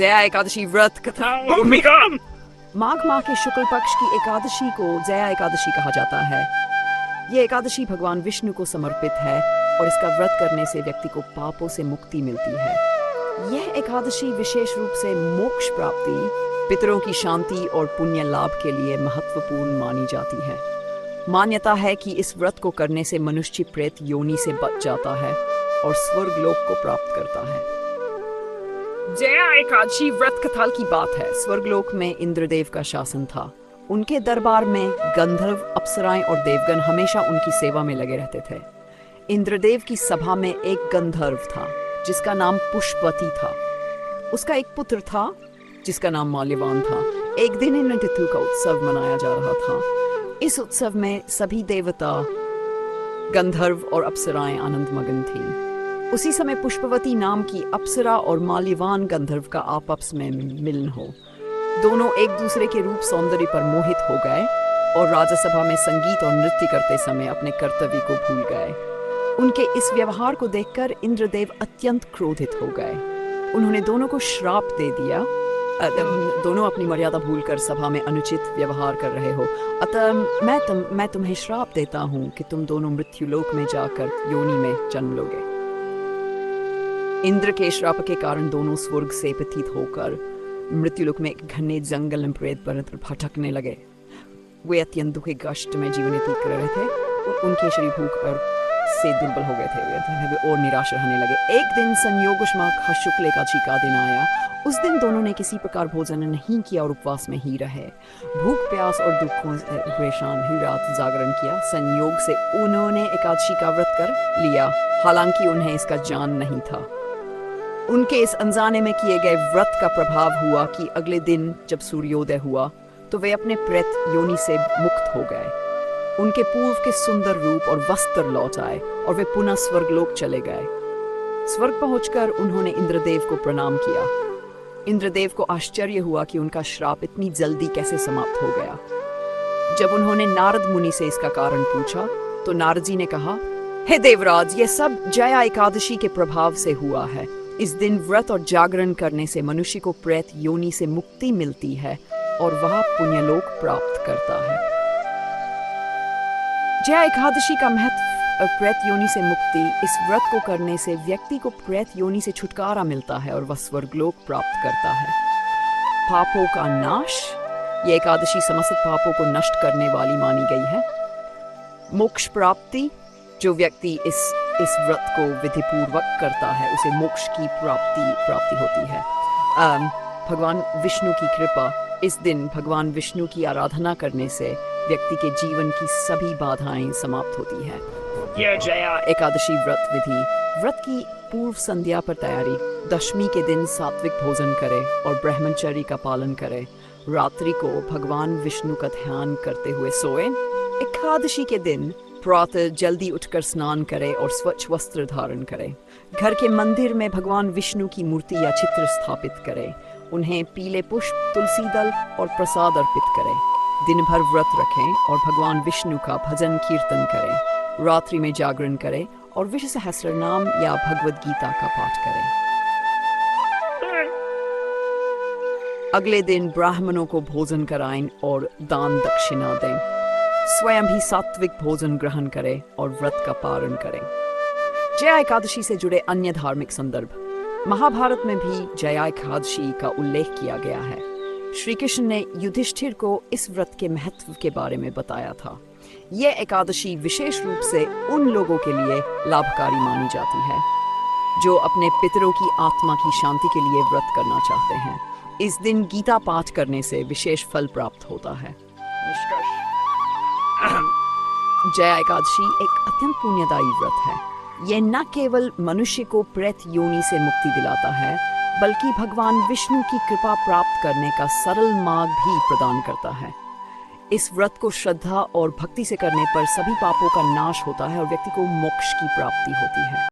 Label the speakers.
Speaker 1: जया एकादशी व्रत कथा। माघ माह के शुक्ल पक्ष की एकादशी को जया एकादशी कहा जाता है। ये एकादशी भगवान विष्णु को समर्पित है और इसका व्रत करने से व्यक्ति को पापों से मुक्ति मिलती है। यह एकादशी विशेष रूप से मोक्ष प्राप्ति, पितरों की शांति और पुण्य लाभ के लिए महत्वपूर्ण मानी जाती है। मान्यता है कि इस व्रत को करने से मनुष्य प्रेत योनि से बच जाता है और स्वर्ग लोक को प्राप्त करता है। जया एकादशी व्रत कथाल की बात है। स्वर्गलोक में इंद्रदेव का शासन था। उनके दरबार में गंधर्व, अप्सराएं और देवगण हमेशा उनकी सेवा में लगे रहते थे। इंद्रदेव की सभा में एक गंधर्व था जिसका नाम पुष्पवती था। उसका एक पुत्र था जिसका नाम माल्यवान था। एक दिन इन तिथि का उत्सव मनाया जा रहा था। इस उत्सव में सभी देवता, गंधर्व और अप्सराएं आनंदमग्न थीं। उसी समय पुष्पवती नाम की अप्सरा और माल्यवान गंधर्व का आपस में मिलन हो। दोनों एक दूसरे के रूप सौंदर्य पर मोहित हो गए और राजसभा में संगीत और नृत्य करते समय अपने कर्तव्य को भूल गए। उनके इस व्यवहार को देखकर इंद्रदेव अत्यंत क्रोधित हो गए। उन्होंने दोनों को श्राप दे दिया। दोनों अपनी मर्यादा भूलकर सभा में अनुचित व्यवहार कर रहे हो, अतः मैं तुम्हें श्राप देता हूँ कि तुम दोनों मृत्युलोक में जाकर योनि में जन्म लोगे। इंद्र के श्राप के कारण दोनों स्वर्ग से पतित होकर मृत्युलोक में एक घने जंगल में प्रेत पर भटकने लगे। वे अत्यंत दुखी कष्ट में जीवन व्यतीत कर रहे थे। उनके शरीर भूख और से दुर्बल हो गए थे और निराश रहने लगे। एक दिन संयोगश माघ शुक्ल एकादशी का दिन आया। उस दिन दोनों ने किसी प्रकार भोजन नहीं किया और उपवास में ही रहे। भूख, प्यास और दुखों से परेशान ही रात जागरण किया। संयोग से उन्होंने एकादशी का व्रत कर लिया, हालांकि उन्हें इसका जान नहीं था। उनके इस अनजाने में किए गए व्रत का प्रभाव हुआ कि अगले दिन जब सूर्योदय हुआ तो वे अपने प्रेत योनि से मुक्त हो गए। उनके पूर्व के सुंदर रूप और वस्त्र लौट आए और वे पुनः स्वर्गलोक चले गए। स्वर्ग पहुंचकर उन्होंने इंद्रदेव को प्रणाम किया। इंद्रदेव को आश्चर्य हुआ कि उनका श्राप इतनी जल्दी कैसे समाप्त हो गया। जब उन्होंने नारद मुनि से इसका कारण पूछा तो नारद जी ने कहा, हे देवराज, यह सब जया एकादशी के प्रभाव से हुआ है। इस दिन व्रत और जागरण करने से मनुष्य को प्रेत योनि से मुक्ति मिलती है और वह पुण्यलोक प्राप्त करता है। जया एकादशी का महत्व प्रेत योनि से मुक्ति। इस व्रत को करने से व्यक्ति को प्रेत योनि से छुटकारा मिलता है और वह स्वर्गलोक प्राप्त करता है। पापों का नाश। यह एकादशी समस्त पापों को नष्ट करने वाली मानी गई है। मोक्ष प्राप्ति। जो व्यक्ति इस व्रत को विधिपूर्वक करता है उसे मोक्ष की प्राप्ति होती है। भगवान विष्णु की कृपा। इस दिन भगवान विष्णु की आराधना करने से व्यक्ति के जीवन की सभी बाधाएं समाप्त होती है। यह जया एकादशी व्रत विधि। व्रत की पूर्व संध्या पर तैयारी। दशमी के दिन सात्विक भोजन करें और ब्रह्मचर्य का पालन करें। रात्रि को भगवान विष्णु का ध्यान करते हुए सोएं। एकादशी के दिन प्रातः जल्दी उठकर स्नान करें और स्वच्छ वस्त्र धारण करें। घर के मंदिर में भगवान विष्णु की मूर्ति या चित्र स्थापित करें। उन्हें पीले पुष्प, तुलसी दल और प्रसाद अर्पित करें। दिन भर व्रत रखें और भगवान विष्णु का भजन कीर्तन करें। रात्रि में जागरण करें और विष्णु सहस्रनाम या भगवद गीता का पाठ करें। अगले दिन ब्राह्मणों को भोजन कराएं और दान दक्षिणा दें। स्वयं भी सात्विक भोजन ग्रहण करें और व्रत का पालन करें। जया एकादशी से जुड़े अन्य धार्मिक संदर्भ। महाभारत में भी जया एकादशी का उल्लेख किया गया है। श्री कृष्ण ने युधिष्ठिर को इस व्रत के महत्व के बारे में बताया था। यह एकादशी विशेष रूप से उन लोगों के लिए लाभकारी मानी जाती है जो अपने पितरों की आत्मा की शांति के लिए व्रत करना चाहते हैं। इस दिन गीता पाठ करने से विशेष फल प्राप्त होता है। जया एकादशी एक अत्यंत पुण्यदायी व्रत है। यह न केवल मनुष्य को प्रेत योनि से मुक्ति दिलाता है बल्कि भगवान विष्णु की कृपा प्राप्त करने का सरल मार्ग भी प्रदान करता है। इस व्रत को श्रद्धा और भक्ति से करने पर सभी पापों का नाश होता है और व्यक्ति को मोक्ष की प्राप्ति होती है।